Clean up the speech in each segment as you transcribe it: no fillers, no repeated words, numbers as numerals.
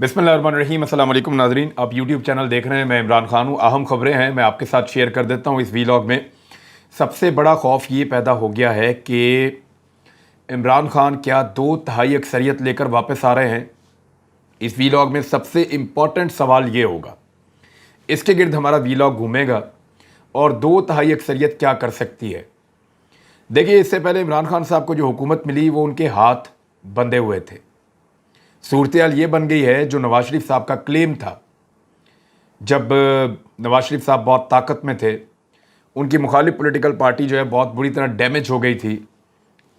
बिस्मिल्लाहिर्रहमानिर्रहीम। अस्सलाम वालेकुम नाज़रीन, आप यूट्यूब चैनल देख रहे हैं। मैं इमरान खान हूँ। अहम खबरें हैं, मैं आपके साथ शेयर कर देता हूँ इस वीलॉग में। सबसे बड़ा खौफ ये पैदा हो गया है कि इमरान खान क्या 2/3 अक्सरियत लेकर वापस आ रहे हैं। इस वीलॉग में सबसे इम्पॉर्टेंट सवाल ये होगा, इसके गिर्द हमारा वीलॉग घूमेगा और 2/3 अक्सरियत क्या कर सकती है। देखिए, इससे पहले इमरान खान साहब को जो हुकूमत मिली वो उनके हाथ बंधे हुए थे। सूरत हाल ये बन गई है जो नवाज शरीफ साहब का क्लेम था। जब नवाज शरीफ साहब बहुत ताकत में थे, उनकी मुखालिफ पॉलिटिकल पार्टी जो है बहुत बुरी तरह डैमेज हो गई थी,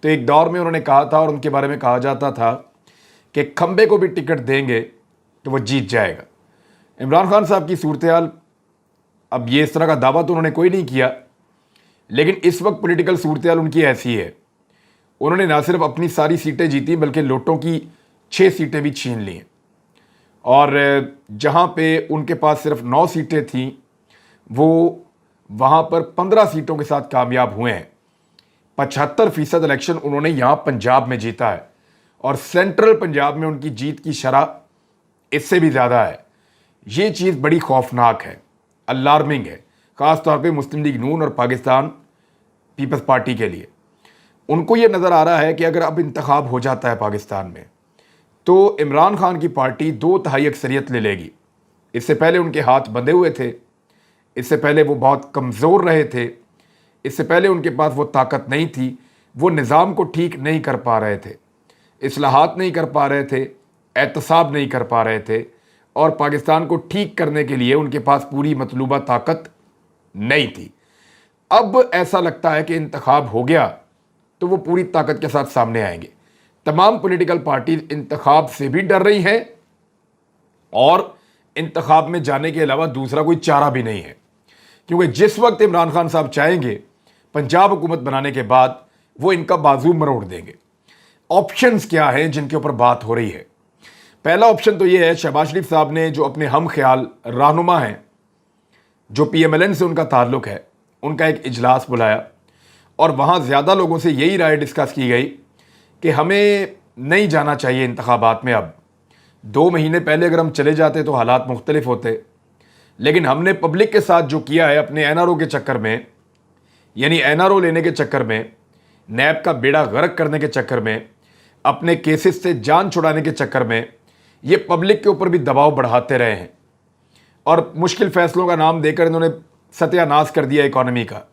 तो एक दौर में उन्होंने कहा था और उनके बारे में कहा जाता था कि खंबे को भी टिकट देंगे तो वो जीत जाएगा। इमरान खान साहब की सूरत हाल, अब ये इस तरह का दावा तो उन्होंने कोई नहीं किया, लेकिन इस वक्त पॉलिटिकल सूरत हाल उनकी ऐसी है। उन्होंने ना सिर्फ अपनी सारी सीटें जीती बल्कि लोटों की 6 सीटें भी छीन ली हैं, और जहां पे उनके पास सिर्फ 9 सीटें थीं वो वहां पर 15 सीटों के साथ कामयाब हुए हैं। 75% इलेक्शन उन्होंने यहां पंजाब में जीता है, और सेंट्रल पंजाब में उनकी जीत की शरह इससे भी ज़्यादा है। ये चीज़ बड़ी खौफनाक है, अलार्मिंग है, ख़ास तौर पे मुस्लिम लीग नून और पाकिस्तान पीपल्स पार्टी के लिए। उनको ये नज़र आ रहा है कि अगर अब इंतखाब हो जाता है पाकिस्तान में तो इमरान खान की पार्टी 2/3 अक्सरियत ले लेगी। इससे पहले उनके हाथ बंधे हुए थे, इससे पहले वो बहुत कमज़ोर रहे थे, इससे पहले उनके पास वो ताकत नहीं थी, वो निज़ाम को ठीक नहीं कर पा रहे थे, इस्लाहात नहीं कर पा रहे थे, एहतसाब नहीं कर पा रहे थे, और पाकिस्तान को ठीक करने के लिए उनके पास पूरी मतलूबा ताकत नहीं थी। अब ऐसा लगता है कि इंतखाब हो गया तो वो पूरी ताकत के साथ सामने आएंगे। तमाम पॉलिटिकल पार्टीज इंतखाब से भी डर रही हैं और इंतखाब में जाने के अलावा दूसरा कोई चारा भी नहीं है, क्योंकि जिस वक्त इमरान खान साहब चाहेंगे पंजाब हुकूमत बनाने के बाद वो इनका बाजू मरोड़ देंगे। ऑप्शंस क्या हैं जिनके ऊपर बात हो रही है? पहला ऑप्शन तो ये है, शहबाज शरीफ साहब ने जो अपने हम ख्याल रहनुमा हैं, जो PMLN से उनका ताल्लुक़ है, उनका एक इजलास बुलाया और वहाँ ज़्यादा लोगों से यही राय डिस्कस की गई कि हमें नहीं जाना चाहिए इंतखाबात में। अब 2 महीने पहले अगर हम चले जाते तो हालात मुख्तलिफ होते, लेकिन हमने पब्लिक के साथ जो किया है अपने NRO के चक्कर में, यानी NRO लेने के चक्कर में, नैब का बेड़ा गर्क करने के चक्कर में, अपने केसेस से जान छुड़ाने के चक्कर में, ये पब्लिक के ऊपर भी दबाव बढ़ाते रहे हैं और मुश्किल फ़ैसलों का नाम देकर इन्होंने सत्यानाश कर दिया इकॉनमी का।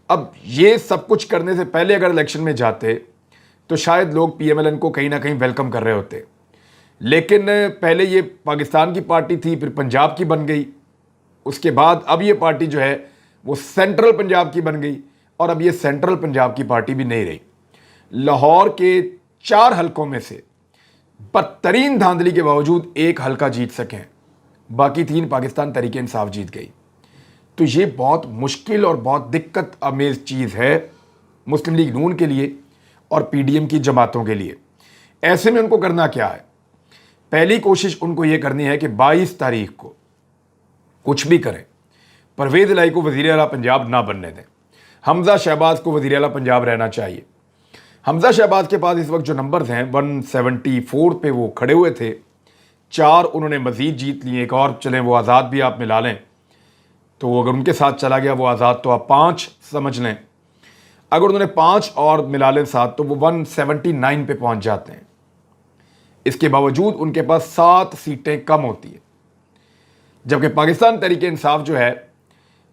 अब ये सब कुछ करने से पहले अगर इलेक्शन में जाते तो शायद लोग PMLN को कहीं ना कहीं वेलकम कर रहे होते, लेकिन पहले ये पाकिस्तान की पार्टी थी, फिर पंजाब की बन गई, उसके बाद अब ये पार्टी जो है वो सेंट्रल पंजाब की बन गई, और अब ये सेंट्रल पंजाब की पार्टी भी नहीं रही। लाहौर के 4 हलकों में से बदतरीन धांधली के बावजूद 1 हलका जीत सकें, बाकी 3 पाकिस्तान तहरीक इंसाफ जीत गई। तो ये बहुत मुश्किल और बहुत दिक्कत आमेज चीज़ है मुस्लिम लीग नून के लिए और PDM की जमातों के लिए। ऐसे में उनको करना क्या है? पहली कोशिश उनको ये करनी है कि 22 तारीख को कुछ भी करें, परवेज़ इलाही को वज़ीर आला पंजाब ना बनने दें, हमज़ा शहबाज को वज़ीर आला पंजाब रहना चाहिए। हमज़ा शहबाज के पास इस वक्त जो नंबर्स हैं 174 पे वो खड़े हुए थे, 4 उन्होंने मज़ीद जीत लिए, एक और चलें वो आज़ाद भी आप मिला लें, तो अगर उनके साथ चला गया वो आज़ाद तो आप 5 समझ लें। अगर उन्होंने 5 और मिला लें साथ तो वो 179 पे पहुंच जाते हैं। इसके बावजूद उनके पास 7 सीटें कम होती है, जबकि पाकिस्तान तहरीक इंसाफ जो है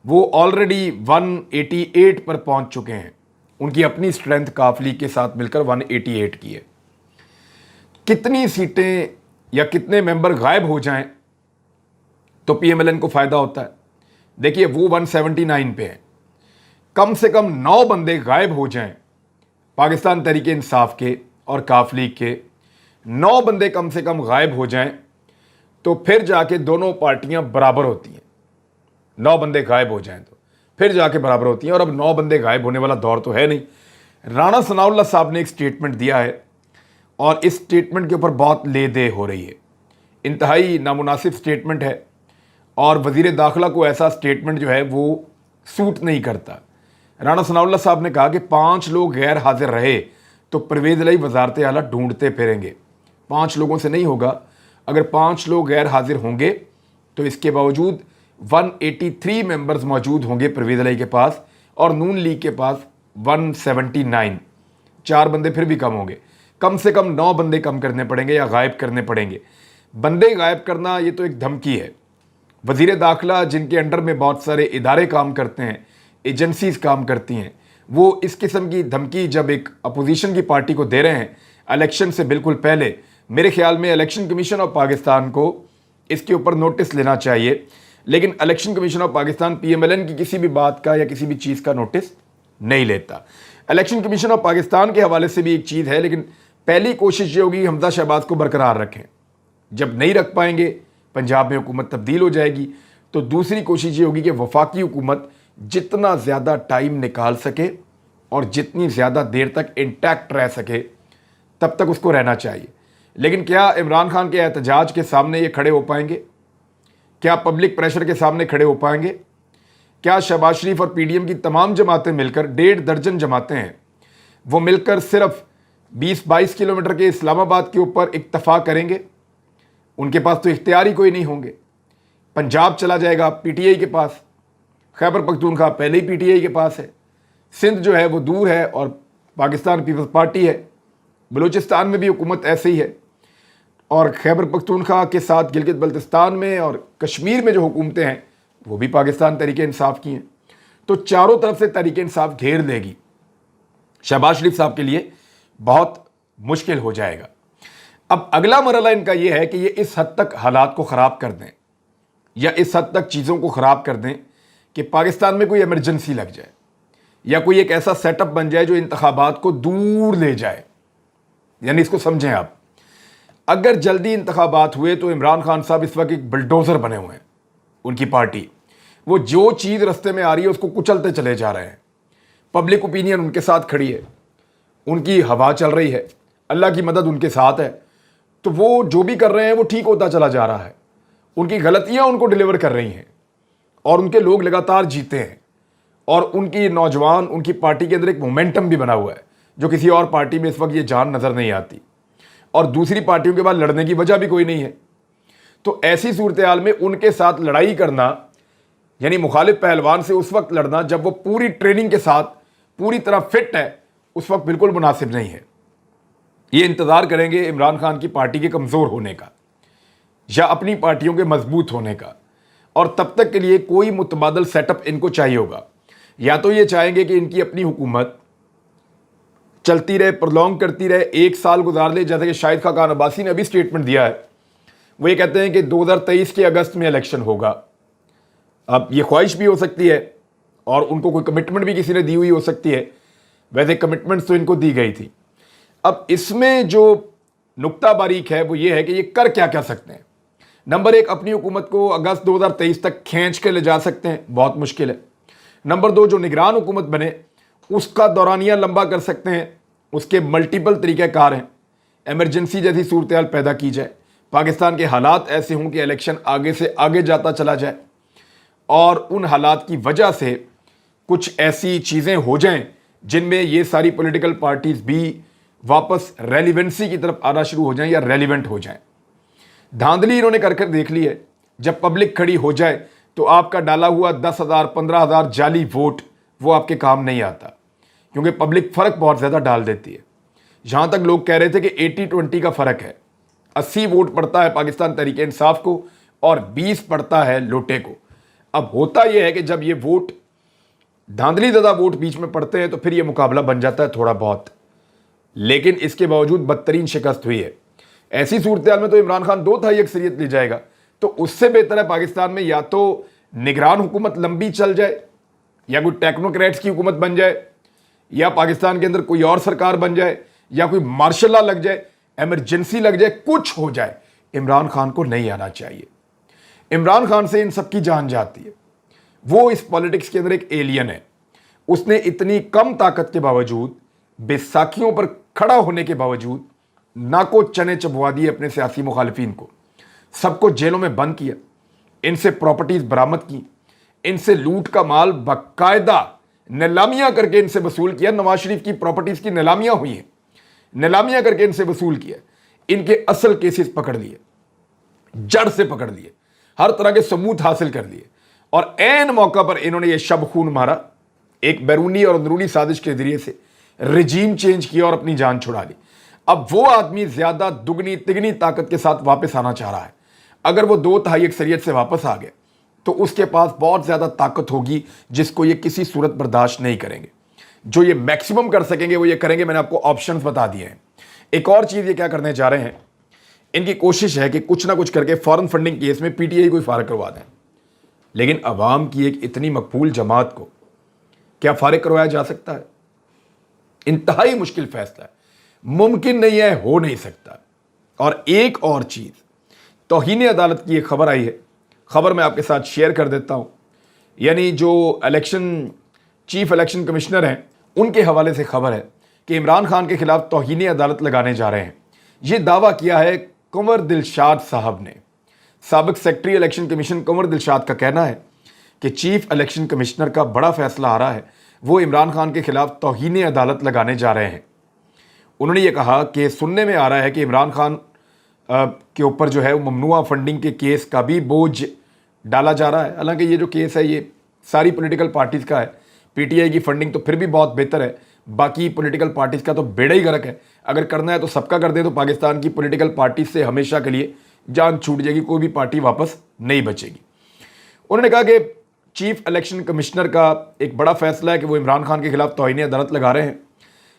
वो ऑलरेडी 188 पर पहुंच चुके हैं। उनकी अपनी स्ट्रेंथ काफली के साथ मिलकर 188 की है। कितनी सीटें या कितने मेंबर गायब हो जाएं तो PMLN को फ़ायदा होता है? देखिए, वो 179 पे है, कम से कम 9 बंदे गायब हो जाएं पाकिस्तान तहरीक इंसाफ के और काफ लीग के, 9 बंदे कम से कम गायब हो जाएं तो फिर जाके दोनों पार्टियां बराबर होती हैं। 9 बंदे गायब हो जाएं तो फिर जाके बराबर होती हैं, और अब 9 बंदे गायब होने वाला दौर तो है नहीं। राणा सनाउल्लाह साहब ने एक स्टेटमेंट दिया है और इस स्टेटमेंट के ऊपर बहुत ले दे हो रही है। इंतहाई नामुनासिब स्टेटमेंट है और वज़ीर दाखिला को ऐसा स्टेटमेंट जो है वो सूट नहीं करता। राणा सनाउल्लाह साहब ने कहा कि 5 लोग गैर हाजिर रहे तो परवेज़ इलाही वज़ारत आला ढूंढते फिरेंगे। 5 लोगों से नहीं होगा, اگر 5 لوگ غیر حاضر ہوں گے تو اس کے باوجود 183 ممبرز موجود ہوں گے پرویز الہی کے پاس اور نون لیگ کے پاس 179. 4 بندے پھر بھی کم ہوں گے. کم سے کم 9 بندے کم کرنے پڑیں گے یا غائب کرنے پڑیں گے. بندے غائب کرنا یہ تو ایک دھمکی ہے. وزیر داخلہ جن کے انڈر میں بہت سارے ادارے کام کرتے ہیں, ایجنسیز کام کرتی ہیں, وہ اس قسم کی دھمکی جب ایک اپوزیشن کی پارٹی کو دے رہے ہیں الیکشن سے بالکل پہلے, میرے خیال میں الیکشن کمیشن آف پاکستان کو اس کے اوپر نوٹس لینا چاہیے. لیکن election commission of Pakistan P M L N کی کسی بھی بات کا یا کسی بھی چیز کا نوٹس نہیں لیتا. الیکشن کمیشن آف پاکستان کے حوالے سے بھی ایک چیز ہے, لیکن پہلی کوشش یہ ہوگی حمزہ شہباز کو برقرار رکھیں. جب نہیں رکھ پائیں گے, پنجاب میں حکومت تبدیل ہو جائے گی, تو دوسری کوشش یہ ہوگی کہ وفاقی حکومت جتنا زیادہ ٹائم نکال سکے اور جتنی زیادہ دیر تک انٹیکٹ رہ سکے تب تک اس کو رہنا چاہیے. لیکن کیا عمران خان کے احتجاج کے سامنے یہ کھڑے ہو پائیں گے؟ کیا پبلک پریشر کے سامنے کھڑے ہو پائیں گے؟ کیا شہباز شریف اور پی ڈی ایم کی تمام جماعتیں مل کر 1.5 درجن جماعتیں ہیں, وہ مل کر صرف 20-22 کلومیٹر کے اسلام آباد کے اوپر اکتفا کریں گے؟ ان کے پاس تو اختیار ہی کوئی نہیں ہوں گے. پنجاب چلا جائے گا پی ٹی آئی کے پاس, خیبر پختونخوا پہلے ہی پی ٹی آئی کے پاس ہے, سندھ جو ہے وہ دور ہے اور پاکستان پیپلز پارٹی ہے, بلوچستان میں بھی حکومت ایسے ہی ہے, اور خیبر پختونخوا کے ساتھ گلگت بلتستان میں اور کشمیر میں جو حکومتیں ہیں وہ بھی پاکستان تحریک انصاف کی ہیں. تو چاروں طرف سے تحریک انصاف گھیر لے گی. شہباز شریف صاحب کے لیے بہت مشکل ہو جائے گا. اب اگلا مرحلہ ان کا یہ ہے کہ یہ اس حد تک حالات کو خراب کر دیں یا اس حد تک چیزوں کو خراب کر دیں کہ پاکستان میں کوئی ایمرجنسی لگ جائے یا کوئی ایک ایسا سیٹ اپ بن جائے جو انتخابات کو دور لے جائے. یعنی اس کو سمجھیں آپ, اگر جلدی انتخابات ہوئے تو عمران خان صاحب اس وقت ایک بلڈوزر بنے ہوئے ہیں. ان کی پارٹی وہ جو چیز رستے میں آ رہی ہے اس کو کچلتے چلے جا رہے ہیں. پبلک اوپینین ان کے ساتھ کھڑی ہے, ان کی ہوا چل رہی ہے, اللہ کی مدد ان کے ساتھ ہے, تو وہ جو بھی کر رہے ہیں وہ ٹھیک ہوتا چلا جا رہا ہے. ان کی غلطیاں ان کو ڈیلیور کر رہی ہیں اور ان کے لوگ لگاتار جیتے ہیں, اور ان کی نوجوان, ان کی پارٹی کے اندر ایک مومنٹم بھی بنا ہوا ہے جو کسی اور پارٹی میں اس وقت یہ جان نظر نہیں آتی, اور دوسری پارٹیوں کے بعد لڑنے کی وجہ بھی کوئی نہیں ہے. تو ایسی صورتحال میں ان کے ساتھ لڑائی کرنا, یعنی مخالف پہلوان سے اس وقت لڑنا جب وہ پوری ٹریننگ کے ساتھ پوری طرح فٹ ہے, اس وقت بالکل مناسب نہیں ہے. یہ انتظار کریں گے عمران خان کی پارٹی کے کمزور ہونے کا یا اپنی پارٹیوں کے مضبوط ہونے کا, اور تب تک کے لیے کوئی متبادل سیٹ اپ ان کو چاہیے ہوگا. یا تو یہ چاہیں گے کہ ان کی اپنی حکومت چلتی رہے, پرلونگ کرتی رہے, 1 سال گزار لے, جیسا کہ شاہد خاقان عباسی نے ابھی سٹیٹمنٹ دیا ہے. وہ یہ کہتے ہیں کہ 2023 کے اگست میں الیکشن ہوگا. اب یہ خواہش بھی ہو سکتی ہے اور ان کو کوئی کمٹمنٹ بھی کسی نے دی ہوئی ہو سکتی ہے. ویسے کمٹمنٹس تو ان کو دی گئی تھی. اب اس میں جو نقطہ باریک ہے وہ یہ ہے کہ یہ کر کیا سکتے ہیں. نمبر 1, اپنی حکومت کو اگست 2023 تک کھینچ کے لے جا سکتے ہیں, بہت مشکل ہے. نمبر 2, جو نگران حکومت بنے اس کا دورانیہ لمبا کر سکتے ہیں, اس کے ملٹیپل طریقہ کار ہیں. ایمرجنسی جیسی صورتحال پیدا کی جائے, پاکستان کے حالات ایسے ہوں کہ الیکشن آگے سے آگے جاتا چلا جائے, اور ان حالات کی وجہ سے کچھ ایسی چیزیں ہو جائیں جن میں یہ ساری پولیٹیکل پارٹیز بھی واپس ریلیونسی کی طرف آنا شروع ہو جائیں یا ریلیونٹ ہو جائیں. دھاندلی انہوں نے کر دیکھ لی ہے. جب پبلک کھڑی ہو جائے تو آپ کا ڈالا ہوا 10,000 15,000 جعلی ووٹ وہ آپ کے کام نہیں آتا, کیونکہ پبلک فرق بہت زیادہ ڈال دیتی ہے. جہاں تک لوگ کہہ رہے تھے کہ 80-20 کا فرق ہے, 80 ووٹ پڑتا ہے پاکستان تحریک انصاف کو اور 20 پڑتا ہے لوٹے کو. اب ہوتا یہ ہے کہ جب یہ ووٹ دھاندلی زدہ ووٹ بیچ میں پڑتے ہیں تو پھر یہ مقابلہ بن جاتا ہے تھوڑا بہت, لیکن اس کے باوجود بدترین شکست ہوئی ہے. ایسی صورتحال میں تو عمران خان 2/3 اکثریت لے جائے گا, تو اس سے بہتر ہے پاکستان میں یا تو نگران حکومت لمبی چل جائے, یا کوئی ٹیکنوکریٹس کی حکومت بن جائے, یا پاکستان کے اندر کوئی اور سرکار بن جائے, یا کوئی مارشل لا لگ جائے, ایمرجنسی لگ جائے, کچھ ہو جائے. عمران خان کو نہیں آنا چاہیے. عمران خان سے ان سب کی جان جاتی ہے. وہ اس پالیٹکس کے اندر ایک ایلین ہے. اس نے اتنی کم طاقت کے باوجود, بیساکھیوں پر کھڑا ہونے کے باوجود ناکو چنے چبوا دیے اپنے سیاسی مخالفین کو, سب کو جیلوں میں بند کیا, ان سے پراپرٹیز برآمد کی, ان سے لوٹ کا مال باقاعدہ نیلامیاں کر کے ان سے وصول کیا. نواز شریف کی پراپرٹیز کی نیلامیاں ہوئی ہیں, نیلامیاں کر کے ان سے وصول کیا, ان کے اصل کیسز پکڑ لیے. जड़ से पकड़ लिए, हर तरह के सबूत हासिल कर लिए, और ऐन मौका पर इन्होंने ये शब खून मारा, एक बैरूनी और अंदरूनी साजिश के जरिए से रिजीम चेंज किया और अपनी जान छुड़ा ली। अब वो आदमी ज्यादा दुगनी तिगनी ताकत के साथ वापस आना चाह रहा है। अगर वो 2/3 अक्सरियत से वापस आ गए तो उसके पास बहुत ज्यादा ताकत होगी जिसको ये किसी सूरत बर्दाश्त नहीं करेंगे। जो ये मैक्सिमम कर सकेंगे वो ये करेंगे। मैंने आपको ऑप्शंस बता दिए हैं। एक और चीज ये क्या करने जा रहे हैं, इनकी कोशिश है कि कुछ ना कुछ करके फॉरेन फंडिंग केस में पीटीआई को फारिग करवा दें। लेकिन अवाम की एक इतनी मकबूल जमात को क्या फारिग करवाया जा सकता है? इंतहाई मुश्किल फैसला है, मुमकिन नहीं है, हो नहीं सकता। और एक और चीज, तौहीन अदालत की एक खबर आई है, खबर मैं आपके साथ शेयर कर देता हूं। यानी जो चीफ इलेक्शन कमिश्नर हैं उनके हवाले से खबर है कि इमरान खान के खिलाफ तौहीन अदालत लगाने जा रहे हैं। यह दावा किया है कंवर दिलशाद साहब ने। साबिक secretary election commission Kanwar Dilshad का कहना है कि चीफ इलेक्शन कमिश्नर का बड़ा फैसला आ रहा है, वो इमरान खान के खिलाफ तौहीन अदालत लगाने जा रहे हैं। उन्होंने ये कहा कि सुनने में आ रहा है कि इमरान खान के ऊपर जो है वो ममनुआ फंडिंग के केस का भी बोझ डाला जा रहा है। हालांकि ये जो केस है ये सारी पॉलिटिकल पार्टीज़ का है। पीटीआई की फंडिंग तो फिर भी बहुत बेहतर है, बाकी पॉलिटिकल पार्टीज़ का तो बेड़ा ही गर्क है। अगर करना है तो सबका कर दे तो पाकिस्तान की पॉलिटिकल पार्टी से हमेशा के लिए जान छूट जाएगी, कोई भी पार्टी वापस नहीं बचेगी। उन्होंने कहा कि चीफ इलेक्शन कमिश्नर का एक बड़ा फैसला है कि वो इमरान खान के खिलाफ तौहीन अदालत लगा रहे हैं।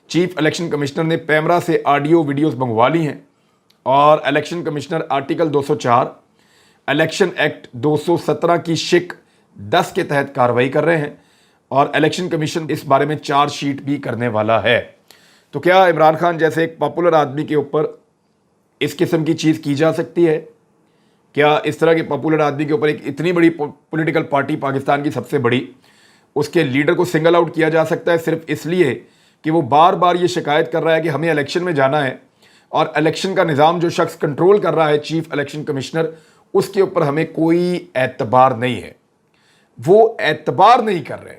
चीफ इलेक्शन कमिश्नर ने पैमरा से ऑडियो वीडियोस मंगवा ली हैं और election commissioner article 204 election act 217 की शिक 10 के तहत कार्रवाई कर रहे हैं और इलेक्शन कमीशन इस बारे में चार्जशीट भी करने वाला है। तो क्या इमरान खान जैसे एक पॉपुलर आदमी के ऊपर इस किस्म की चीज़ की जा सकती है? क्या इस तरह के पॉपुलर आदमी के ऊपर एक इतनी बड़ी पॉलिटिकल पार्टी, पाकिस्तान की सबसे बड़ी, उसके लीडर को सिंगल आउट किया जा सकता है सिर्फ इसलिए कि वो बार बार ये शिकायत कर रहा है कि हमें इलेक्शन में जाना है और इलेक्शन का निज़ाम जो शख्स कंट्रोल कर रहा है चीफ इलेक्शन कमिश्नर, उसके ऊपर हमें कोई एतबार नहीं है। वो एतबार नहीं कर रहे,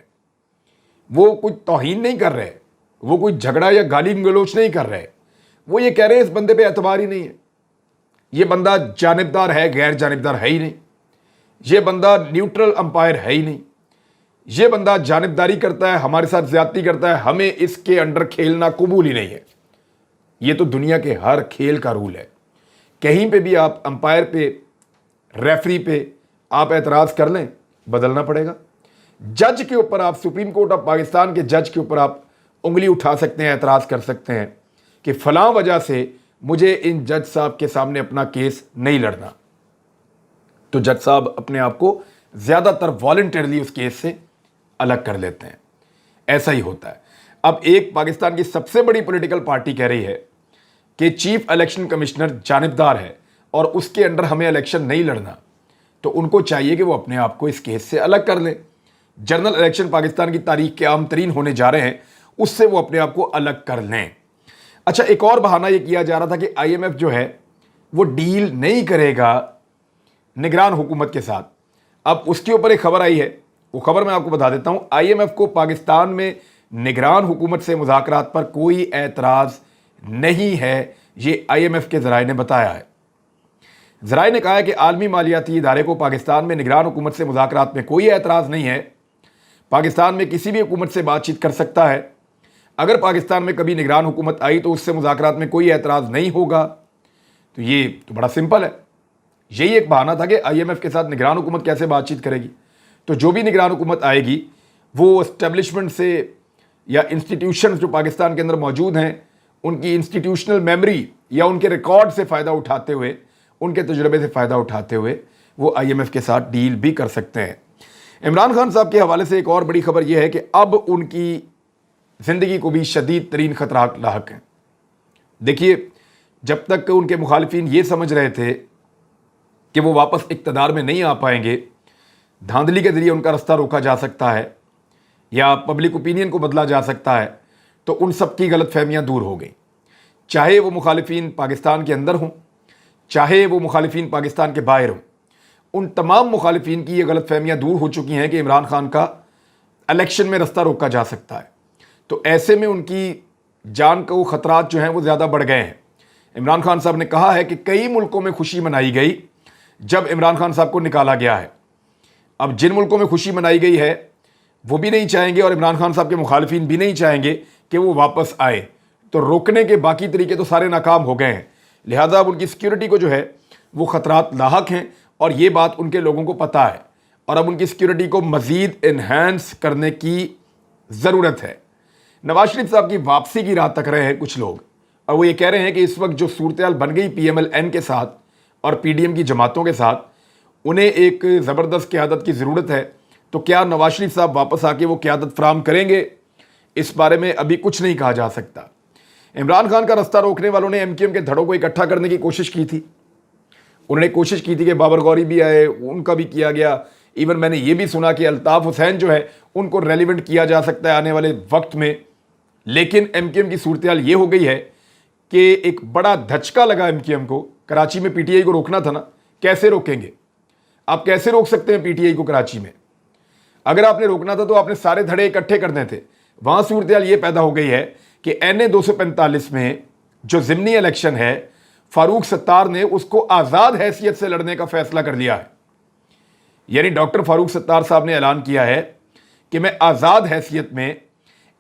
वो कोई तौहीन नहीं कर रहे, वो कोई झगड़ा या गाली गलोच नहीं कर रहे। वो ये कह रहे हैं इस बंदे पे एतबार ही नहीं है, ये बंदा जानिबदार है, गैर जानिबदार है ही नहीं, ये बंदा न्यूट्रल अंपायर है ही नहीं, ये बंदा जानिबदारी करता है, हमारे साथ ज्यादती करता है, हमें इसके अंडर खेलना कबूल ही नहीं है। ये तो दुनिया के हर खेल का रूल है। कहीं पे भी आप अंपायर पे, रेफरी पे आप एतराज़ कर लें, बदलना पड़ेगा। जज के ऊपर आप, सुप्रीम कोर्ट ऑफ पाकिस्तान के जज के ऊपर आप उंगली उठा सकते हैं, एतराज़ कर सकते हैं कि फलां वजह से मुझे इन जज साहब के सामने अपना केस नहीं लड़ना। तो जज साहब अपने आप को ज़्यादातर वॉलंटियरली उस केस से अलग कर लेते हैं। ऐसा ही होता है। अब एक पाकिस्तान की सबसे बड़ी पॉलिटिकल पार्टी कह रही है कि चीफ इलेक्शन कमिश्नर जानिबदार है और उसके अंडर हमें इलेक्शन नहीं लड़ना, तो उनको चाहिए कि वो अपने आप को इस केस से अलग कर लें। जनरल इलेक्शन पाकिस्तान की तारीख के आम तरीन होने जा रहे हैं, उससे वो अपने आप को अलग कर लें। अच्छा, एक और बहाना ये किया जा रहा था कि IMF जो है वो डील नहीं करेगा निगरान हुकूमत के साथ। अब उसके ऊपर एक खबर आई है, वो खबर मैं आपको बता देता हूं। IMF को पाकिस्तान में निगरान हुकूमत से मुज़ाकरात पर कोई एतराज़ नहीं है, ये IMF के ज़राए ने बताया है। ज़राए ने कहा है कि आलमी मालियाती इदारे को पाकिस्तान में निगरान हुकूमत से मुज़ाकरात में कोई एतराज़ नहीं है। पाकिस्तान में किसी भी हुकूमत से बातचीत कर सकता है। अगर पाकिस्तान में कभी निगरान हुकूमत आई तो उससे मुज़ाकरात में कोई एतराज़ नहीं होगा। तो ये तो बड़ा सिंपल है। यही एक बहाना था कि IMF के साथ निगरान हुकूमत कैसे बातचीत करेगी। तो जो भी निगरान हुकूमत आएगी वो एस्टेब्लिशमेंट से या इंस्टीट्यूशन जो पाकिस्तान के अंदर मौजूद हैं, उनकी इंस्टीट्यूशनल मेमोरी या उनके रिकॉर्ड से फ़ायदा उठाते हुए, उनके तजुर्बे से फ़ायदा उठाते हुए वो IMF के साथ डील भी कर सकते हैं। इमरान खान साहब के हवाले से एक और बड़ी खबर यह है कि अब उनकी ज़िंदगी को भी शदीद तरीन ख़तरा लाहक हैं। देखिए, जब तक उनके मुखालिफिन ये समझ रहे थे कि वो वापस इक़्तिदार में नहीं आ पाएंगे, धांधली के ज़रिए उनका रास्ता रोका जा सकता है या पब्लिक ओपिनियन को बदला जा सकता है, तो उन सब की गलत फहमियाँ दूर हो गई। चाहे वो मुखालिफिन पाकिस्तान के अंदर हों, चाहे वो मुखालिफिन पाकिस्तान के बाहर हों, उन तमाम मुखालिफिन की ये गलत फहमियाँ दूर हो चुकी हैं कि इमरान खान का इलेक्शन में रास्ता रोका जा सकता है। तो ऐसे में उनकी जान को ख़तरात जो हैं वो ज़्यादा बढ़ गए हैं। इमरान खान साहब ने कहा है कि कई मुल्कों में खुशी मनाई गई जब इमरान खान साहब को निकाला गया है। अब जिन मुल्कों में खुशी मनाई गई है वो भी नहीं चाहेंगे और इमरान खान साहब के मुखालिफिन भी नहीं चाहेंगे कि वो वापस आए, तो रोकने के बाकी तरीके तो सारे नाकाम हो गए हैं। लिहाजा अब उनकी सिक्योरिटी को जो है वो ख़तरात लाहक हैं और ये बात उनके लोगों को पता है और अब उनकी सिक्योरिटी को मज़ीद इन्हेंस करने की ज़रूरत है। नवाज शरीफ साहब की वापसी की राह तक रहे हैं कुछ लोग और वो ये कह रहे हैं कि इस वक्त जो सूरत हाल बन गई PMLN के साथ और PDM की जमातों के साथ, उन्हें एक ज़बरदस्त क़यादत की ज़रूरत है। तो क्या नवाज शरीफ साहब वापस आके वो क़यादत फराहम करेंगे, इस बारे में अभी कुछ नहीं कहा जा सकता। इमरान खान का रास्ता रोकने वालों ने MQM के धड़ों को इकट्ठा करने की कोशिश की थी। उन्होंने कोशिश की थी कि बाबर गौरी भी आए, उनका भी किया गया। इवन मैंने ये भी सुना कि अल्ताफ़ हुसैन जो है उनको रेलिवेंट किया जा सकता है आने वाले वक्त में। लेकिन MQM की सूरत हाल ये हो गई है कि एक बड़ा धचका लगा MQM को। कराची में PTI को रोकना था ना, कैसे रोकेंगे? आप कैसे रोक सकते हैं PTI को कराची में? अगर आपने रोकना था तो आपने सारे धड़े इकट्ठे करने थे। वहाँ सूरत हाल ये पैदा हो गई है कि NA 245 में जो ज़िमनी इलेक्शन है, फारूक सत्तार ने उसको आज़ाद हैसियत से लड़ने का फैसला कर लिया है। यानी डॉक्टर फारूक सत्तार साहब ने ऐलान किया है कि मैं आज़ाद हैसियत में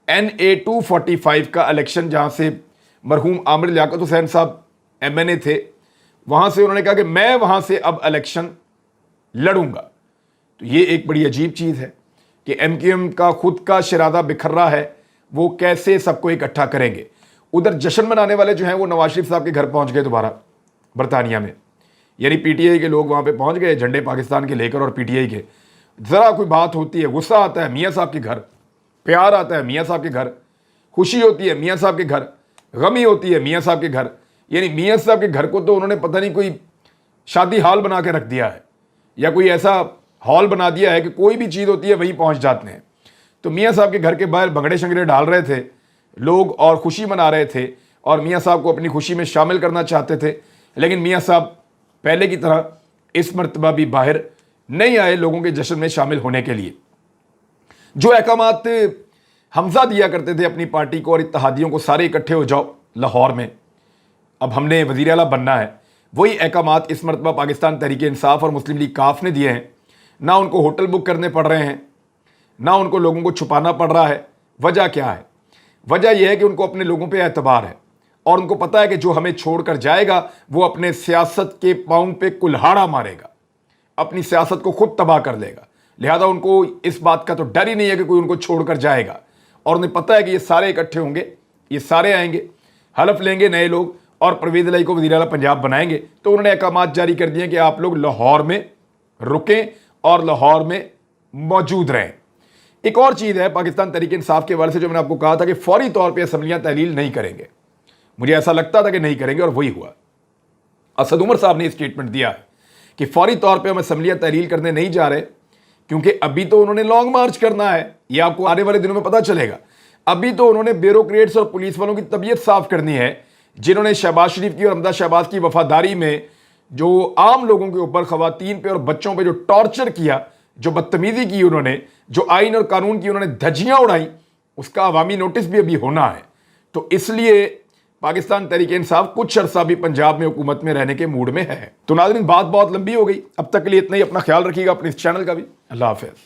NA 245 का इलेक्शन, जहाँ से मरहूम आमिर लियाकत हुसैन साहब MNA थे, वहाँ से उन्होंने कहा कि मैं वहाँ से अब इलेक्शन लड़ूंगा। तो ये एक बड़ी अजीब चीज़ है कि MQM का खुद का शरादा बिखर रहा है, वो कैसे सबको इकट्ठा करेंगे। उधर जश्न मनाने वाले जो हैं वो नवाज शरीफ साहब के घर पहुँच गए दोबारा बरतानिया में। यानी PTI के लोग वहाँ पे पहुँच गए झंडे पाकिस्तान के लेकर, और PTI के ज़रा कोई बात होती है, गुस्सा आता है मियाँ साहब के घर, प्यार आता है मियाँ साहब के घर, खुशी होती है मियाँ साहब के घर, गमी होती है मियाँ साहब के घर। यानी मियाँ साहब के घर को तो उन्होंने पता नहीं कोई शादी हॉल बना के रख दिया है या कोई ऐसा हॉल बना दिया है कि कोई भी चीज़ होती है वहीं पहुँच जाते हैं। तो मियाँ साहब के घर के बाहर भंगड़े शंगड़े डाल रहे थे लोग और खुशी मना रहे थे और मियाँ साहब को अपनी खुशी में शामिल करना चाहते थे। लेकिन मियाँ साहब पहले की तरह इस मरतबा भी बाहर नहीं आए लोगों के जश्न में शामिल होने के लिए। जो अहकामात हमजा दिया करते थे अपनी पार्टी को और इत्तेहादियों को, सारे इकट्ठे हो जाओ लाहौर में, अब हमने वज़ीर आला बनना है, वही अहकामात इस मरतबा पाकिस्तान तहरीक इंसाफ और मुस्लिम लीग काफ ने दिए हैं। ना उनको होटल बुक करने पड़ रहे हैं, ना उनको लोगों को छुपाना पड़ रहा है। वजह क्या है? वजह यह है कि उनको अपने लोगों पे एतबार है और उनको पता है कि जो हमें छोड़कर जाएगा वो अपने सियासत के पाँव पे कुल्हाड़ा मारेगा, अपनी सियासत को खुद तबाह कर देगा। लिहाजा उनको इस बात का तो डर ही नहीं है कि कोई उनको छोड़कर जाएगा और उन्हें पता है कि ये सारे इकट्ठे होंगे, ये सारे आएंगे, हलफ लेंगे नए लोग और परवेज़ इलाही को वज़ीर आला पंजाब बनाएंगे। तो उन्होंने अहकामात जारी कर दिए कि आप लोग लाहौर में रुकें और लाहौर में मौजूद रहें। एक और चीज़ है पाकिस्तान तहरीक इंसाफ के वाले से, जो मैंने आपको कहा था कि फौरी तौर पे असम्बलियाँ तहलील नहीं करेंगे। मुझे ऐसा लगता था कि नहीं करेंगे और वही हुआ। असद उमर साहब ने स्टेटमेंट दिया है कि फौरी तौर पे हम असम्बलियाँ तहलील करने नहीं जा रहे, क्योंकि अभी तो उन्होंने लॉन्ग मार्च करना है। ये आपको आने वाले दिनों में पता चलेगा। अभी तो उन्होंने ब्यूरोक्रेट्स और पुलिस वालों की तबीयत साफ करनी है, जिन्होंने शहबाज शरीफ की और हमदा शहबाज की वफादारी में जो आम लोगों के ऊपर, खवातीन पे और बच्चों पे जो टॉर्चर किया, जो बदतमीजी की उन्होंने, जो आइन और कानून की उन्होंने धज्जियां उड़ाई, उसका अवामी नोटिस भी अभी होना है। तो इसलिए पाकिस्तान तहरीक इंसाफ कुछ अरसा भी पंजाब में हुकूमत में रहने के मूड में है। तो नाज़रीन, बात बहुत लंबी हो गई, अब तक के लिए इतना ही। अपना ख्याल रखिएगा, अपने इस चैनल का भी। अल्लाह हाफ़िज़।